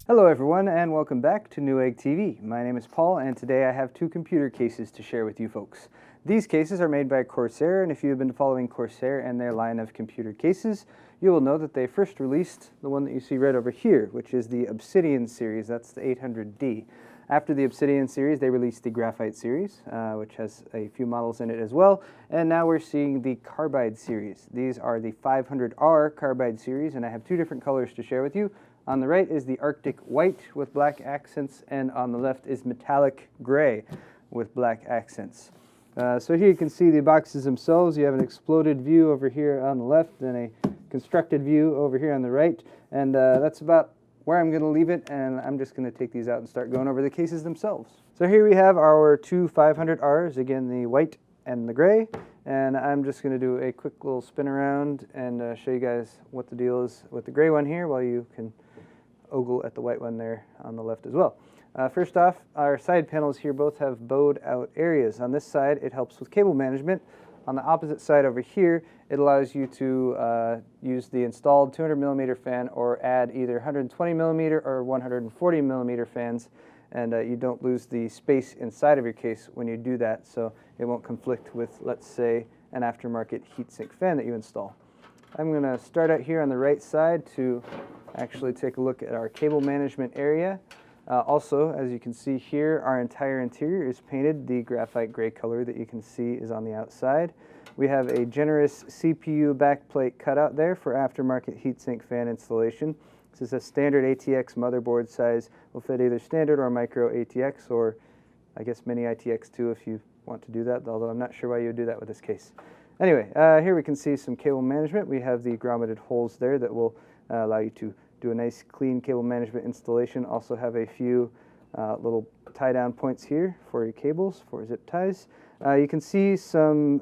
Hello everyone and welcome back to Newegg TV. My name is Paul and today I have two computer cases to share with you folks. These cases are made by Corsair, and if you have been following Corsair and their line of computer cases, you will know that they first released the one that you see right over here, which is the Obsidian series. That's the 800D. After the Obsidian series, they released the Graphite series, which has a few models in it as well. And now we're seeing the Carbide series. These are the 500R Carbide series, and I have two different colors to share with you. On the right is the Arctic White with black accents, and on the left is Metallic Gray with black accents. So here you can see the boxes themselves. You have an exploded view over here on the left and a constructed view over here on the right. And that's about where I'm going to leave it, and I'm just going to take these out and start going over the cases themselves. So here we have our two 500Rs, again the white and the gray, and I'm just going to do a quick little spin around and show you guys what the deal is with the gray one here while you can ogle at the white one there on the left as well. First off, our side panels here both have bowed out areas. On this side it helps with cable management. On the opposite side over here, it allows you to use the installed 200mm fan or add either 120mm or 140mm fans, and you don't lose the space inside of your case when you do that, so it won't conflict with, let's say, an aftermarket heatsink fan that you install. I'm going to start out here on the right side to actually take a look at our cable management area. Also, as you can see here, our entire interior is painted the graphite gray color that you can see is on the outside. We have a generous CPU backplate cutout there for aftermarket heatsink fan installation. This is a standard ATX motherboard size. Will fit either standard or micro ATX, or I guess mini ITX too if you want to do that, although I'm not sure why you would do that with this case. Anyway, here we can see some cable management. We have the grommeted holes there that will allow you to do a nice clean cable management installation. Also have a few little tie down points here for your cables, for zip ties. You can see some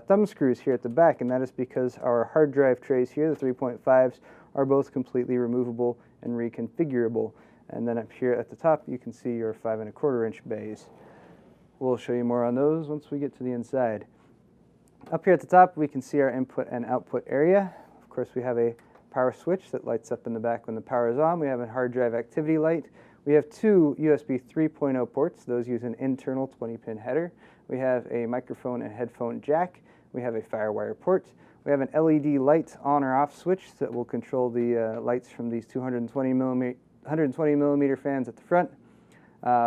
thumb screws here at the back, and that is because our hard drive trays here, the 3.5s, are both completely removable and reconfigurable. And then up here at the top you can see your 5¼ inch bays. We'll show you more on those once we get to the inside. Up here at the top we can see our input and output area. Of course, we have a power switch that lights up in the back when the power is on. We have a hard drive activity light. We have two USB 3.0 ports. Those use an internal 20-pin header. We have a microphone and headphone jack. We have a FireWire port. We have an LED light on or off switch that will control the lights from these 120mm fans at the front.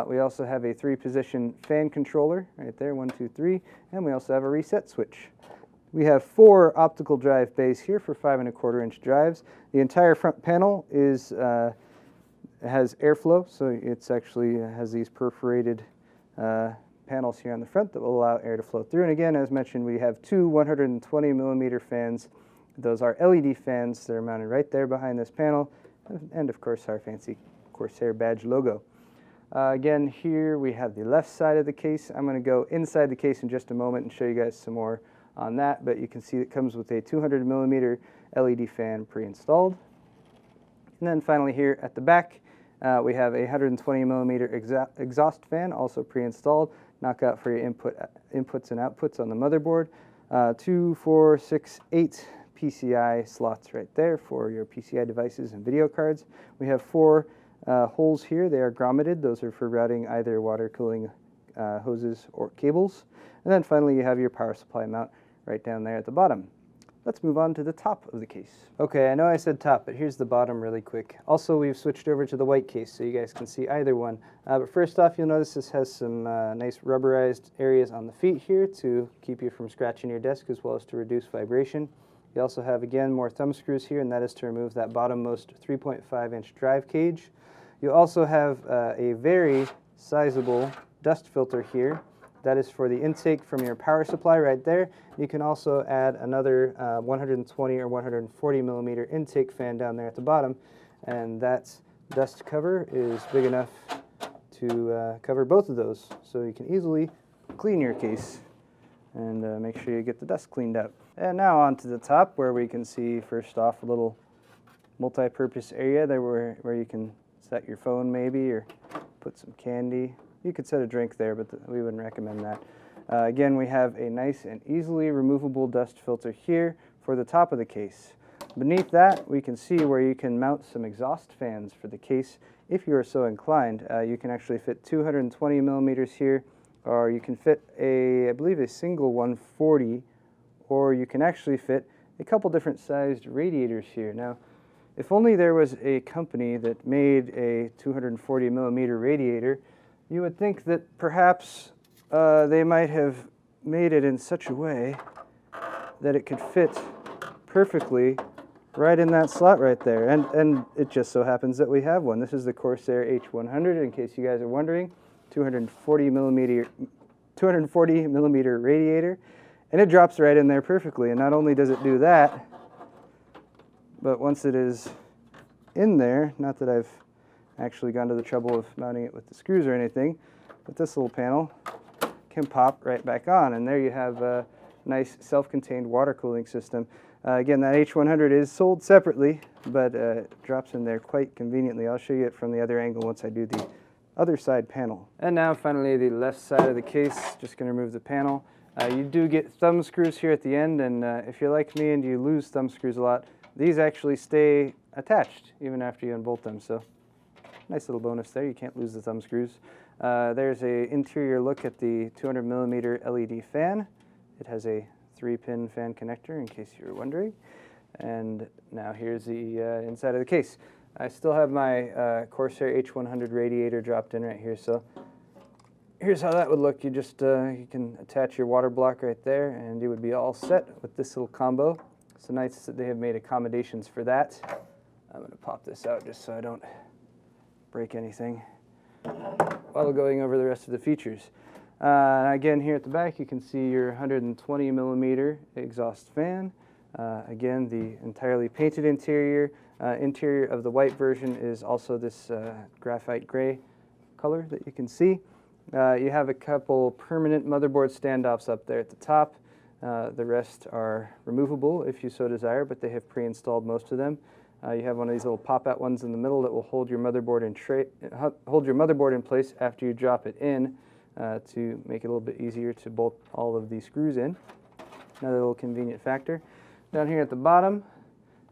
We also have a 3-position fan controller right there, 1, 2, 3, and we also have a reset switch. We have 4 optical drive bays here for 5¼ inch drives. The entire front panel has airflow, so it's actually has these perforated panels here on the front that will allow air to flow through. And again, as mentioned, we have 2 120mm fans. Those are LED fans. They're mounted right there behind this panel, and of course our fancy Corsair badge logo. Again, here we have the left side of the case. I'm going to go inside the case in just a moment and show you guys some more on that, but you can see it comes with a 200mm LED fan pre-installed. And then finally here at the back, we have a 120mm exhaust fan also pre-installed. Knockout for your inputs and outputs on the motherboard. 2, 4, 6, 8 PCI slots right there for your PCI devices and video cards. We have 4 holes here. They are grommeted. Those are for routing either water cooling hoses or cables. And then finally you have your power supply mount right down there at the bottom. Let's move on to the top of the case. Okay, I know I said top, but here's the bottom really quick. Also, we've switched over to the white case so you guys can see either one. But first off, you'll notice this has some nice rubberized areas on the feet here to keep you from scratching your desk, as well as to reduce vibration. You also have, again, more thumb screws here, and that is to remove that bottommost 3.5 inch drive cage. You also have a very sizable dust filter here. That is for the intake from your power supply right there. You can also add another 120 or 140mm intake fan down there at the bottom, and that dust cover is big enough to cover both of those, so you can easily clean your case and make sure you get the dust cleaned out. And now on to the top, where we can see first off a little multi-purpose area there where you can set your phone maybe, or put some candy. You could set a drink there, but we wouldn't recommend that. Again, we have a nice and easily removable dust filter here for the top of the case. Beneath that, we can see where you can mount some exhaust fans for the case if you are so inclined. You can actually fit 220 millimeters here, or you can fit I believe a single 140, or you can actually fit a couple different sized radiators here. Now, if only there was a company that made a 240 millimeter radiator, you would think that perhaps they might have made it in such a way that it could fit perfectly right in that slot right there. And it just so happens that we have one. This is the Corsair H100, in case you guys are wondering. 240 millimeter radiator, and it drops right in there perfectly. And not only does it do that, but once it is in there, not that I've actually gone to the trouble of mounting it with the screws or anything, but this little panel can pop right back on, and there you have a nice self-contained water cooling system. Again, that H100 is sold separately, but it drops in there quite conveniently. I'll show you it from the other angle once I do the other side panel. And now finally the left side of the case. Just going to remove the panel. You do get thumb screws here at the end, and if you're like me and you lose thumb screws a lot, these actually stay attached even after you unbolt them. So nice little bonus there. You can't lose the thumb screws. There's an interior look at the 200 millimeter LED fan. It has a 3-pin fan connector, in case you were wondering. And now here's the inside of the case. I still have my Corsair H100 radiator dropped in right here. So here's how that would look. You just you can attach your water block right there, and you would be all set with this little combo. It's nice that they have made accommodations for that. I'm going to pop this out just so I don't break anything while going over the rest of the features. Again, here at the back, you can see your 120 millimeter exhaust fan. Again, the entirely painted interior. Interior of the white version is also this graphite gray color that you can see. You have a couple permanent motherboard standoffs up there at the top. The rest are removable if you so desire, but they have pre-installed most of them. You have one of these little pop-out ones in the middle that will hold your motherboard in place after you drop it in, to make it a little bit easier to bolt all of these screws in. Another little convenient factor. Down here at the bottom,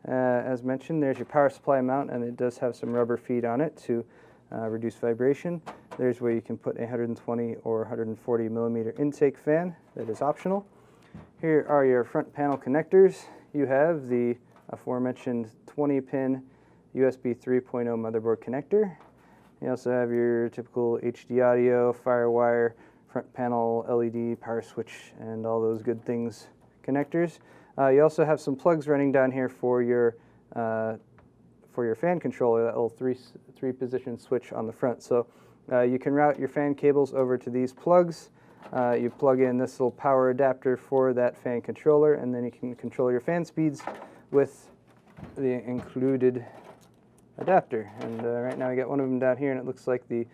as mentioned, there's your power supply mount, and it does have some rubber feet on it to reduce vibration. There's where you can put a 120 or 140 millimeter intake fan. That is optional. Here are your front panel connectors. You have the aforementioned 20-pin USB 3.0 motherboard connector. You also have your typical HD audio, FireWire, front panel LED, power switch, and all those good things connectors. You also have some plugs running down here for your fan controller, that little three-position switch on the front. So you can route your fan cables over to these plugs. You plug in this little power adapter for that fan controller, and then you can control your fan speeds with the included adapter. And right now I got one of them down here, and it looks like the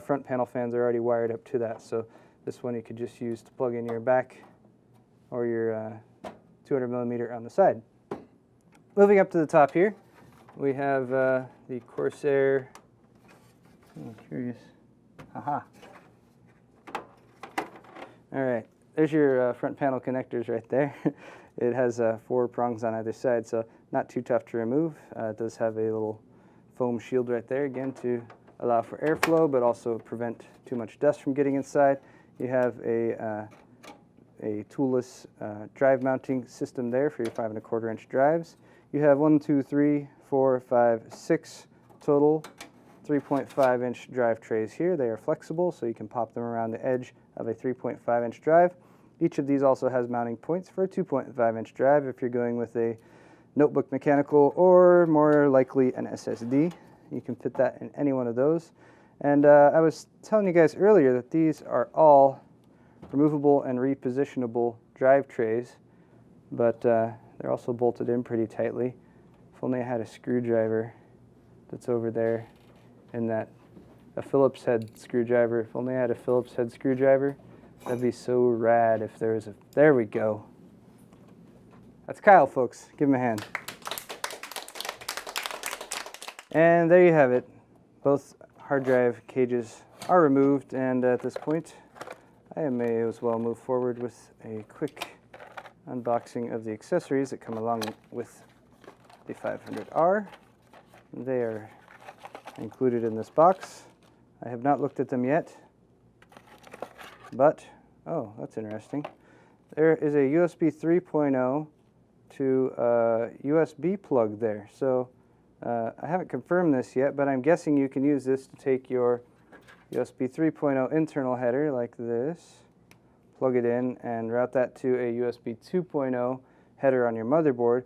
front panel fans are already wired up to that. So this one you could just use to plug in your back or your 200 millimeter on the side. Moving up to the top here, we have the Corsair. Oh, curious. Aha. All right, there's your front panel connectors right there. It has 4 prongs on either side, so not too tough to remove. It does have a little foam shield right there, again, to allow for airflow, but also prevent too much dust from getting inside. You have a toolless drive mounting system there for your 5 1/4 inch drives. You have 1, 2, 3, 4, 5, 6 total 3.5 inch drive trays here. They are flexible, so you can pop them around the edge of a 3.5 inch drive. Each of these also has mounting points for a 2.5 inch drive if you're going with a notebook mechanical or more likely an SSD. You can fit that in any one of those. And I was telling you guys earlier that these are all removable and repositionable drive trays, but they're also bolted in pretty tightly. If only I had a screwdriver that's over there in that, a Phillips head screwdriver. If only I had a Phillips head screwdriver, that'd be so rad if there was a, there we go. That's Kyle, folks. Give him a hand. And there you have it. Both hard drive cages are removed, and at this point, I may as well move forward with a quick unboxing of the accessories that come along with the 500R. They are included in this box. I have not looked at them yet, but, oh, that's interesting. There is a USB 3.0 to USB plug there. So I haven't confirmed this yet, but I'm guessing you can use this to take your USB 3.0 internal header like this, plug it in, and route that to a USB 2.0 header on your motherboard,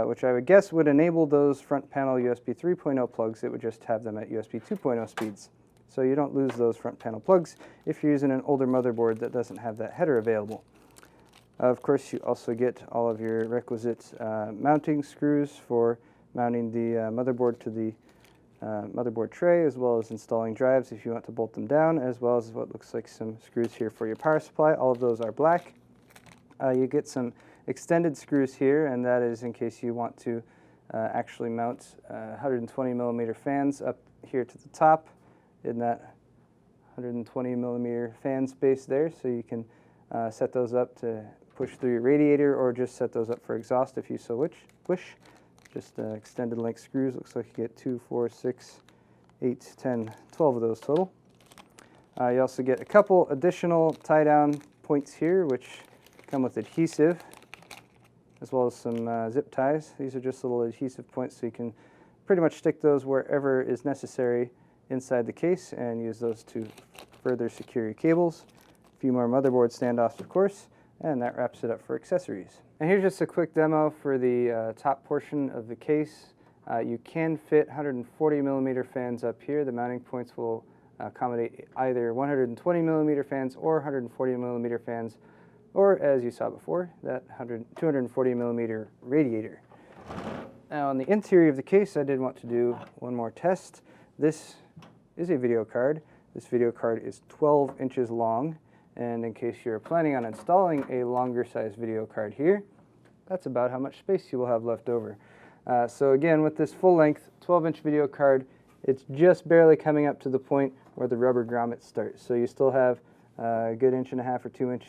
which I would guess would enable those front panel USB 3.0 plugs. It would just have them at USB 2.0 speeds. So you don't lose those front panel plugs if you're using an older motherboard that doesn't have that header available. Of course, you also get all of your requisite mounting screws for mounting the motherboard to the motherboard tray, as well as installing drives if you want to bolt them down, as well as what looks like some screws here for your power supply. All of those are black. You get some extended screws here, and that is in case you want to actually mount 120 millimeter fans up here to the top in that 120 millimeter fan space there, so you can set those up to push through your radiator, or just set those up for exhaust if you so wish. Just extended length screws. Looks like you get 2, 4, 6, 8, 10, 12 of those total. You also get a couple additional tie-down points here, which come with adhesive, as well as some zip ties. These are just little adhesive points, so you can pretty much stick those wherever is necessary inside the case and use those to further secure your cables. A few more motherboard standoffs, of course, and that wraps it up for accessories. And here's just a quick demo for the top portion of the case. You can fit 140 millimeter fans up here. The mounting points will accommodate either 120 millimeter fans or 140 millimeter fans, or as you saw before, that 240 millimeter radiator. Now on the interior of the case, I did want to do one more test. This is a video card. This video card is 12 inches long, and in case you're planning on installing a longer size video card here, that's about how much space you will have left over. So again, with this full length 12-inch video card, it's just barely coming up to the point where the rubber grommets start. So you still have a good 1.5 or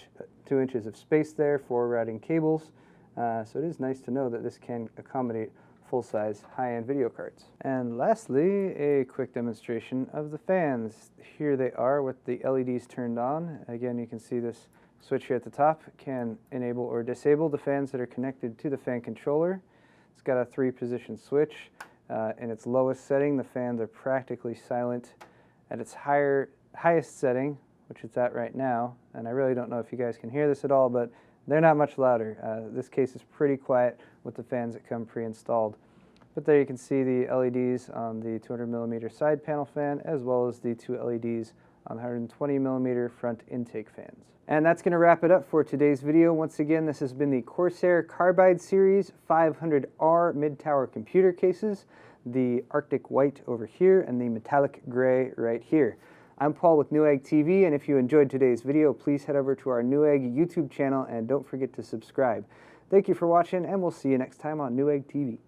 2 inches of space there for routing cables. So it is nice to know that this can accommodate full-size high-end video cards. And lastly, a quick demonstration of the fans. Here they are with the LEDs turned on. Again, you can see this switch here at the top can enable or disable the fans that are connected to the fan controller. It's got a 3-position switch. In its lowest setting, the fans are practically silent. At its highest setting, which it's at right now, and I really don't know if you guys can hear this at all, but they're not much louder. This case is pretty quiet with the fans that come pre-installed. But there you can see the LEDs on the 200 millimeter side panel fan, as well as the 2 LEDs on the 120 millimeter front intake fans. And that's going to wrap it up for today's video. Once again, this has been the Corsair Carbide Series 500R mid-tower computer cases, the Arctic White over here, and the Metallic Gray right here. I'm Paul with Newegg TV, and if you enjoyed today's video, please head over to our Newegg YouTube channel and don't forget to subscribe. Thank you for watching, and we'll see you next time on Newegg TV.